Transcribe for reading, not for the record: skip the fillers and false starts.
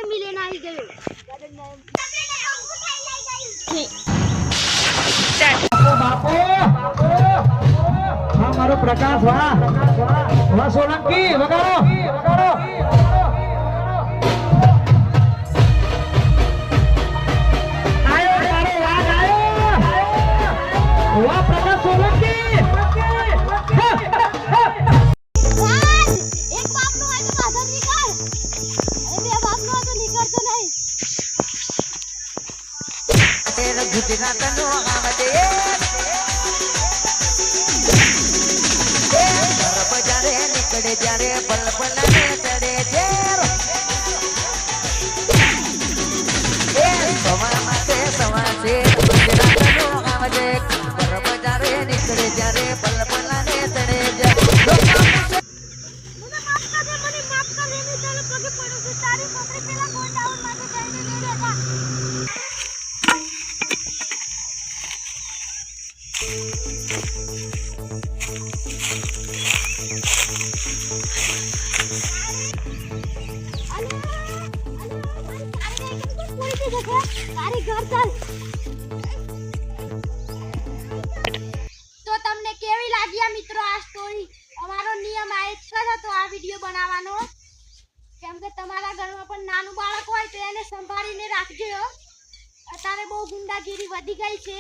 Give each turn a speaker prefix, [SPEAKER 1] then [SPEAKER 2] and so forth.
[SPEAKER 1] मी लेना ही गयो
[SPEAKER 2] बापू हाँ मारो प्रकाश वाह वाह सोलंकी वगाड़ो आयो मारो वाह आयो वाह प्रकाश सोलंकी
[SPEAKER 1] एक बाप नो है तो आधा निकाल अरे बे बाप नो तो निकाल तो नहीं
[SPEAKER 3] तेरे घुटना तनु आमदे बजारे निकड़े जारे पल पल ने चढ़े जेर सवा माते सवा से घुटना तनु आमदे बजारे निकड़े जारे पल पल ने चढ़े जेर
[SPEAKER 1] મને માફ કર દે મને માફ કર દે ની તને પગે પડું છું તારી છોકરી પેલા ગોળ ડાઉન માટે જઈને લઈ લેતા તારી ઘર ચાલ તો તમને કેવી લાગી આ મિત્રો આ સ્ટોરી અમારો નિયમ આ એક જ હતો આ વિડિયો બનાવવાનો કેમ કે તમારા ઘરમાં પણ નાનું બાળક હોય તો એને સંભાળીને રાખજો અત્યારે બહુ ગુંડાગીરી વધી ગઈ છે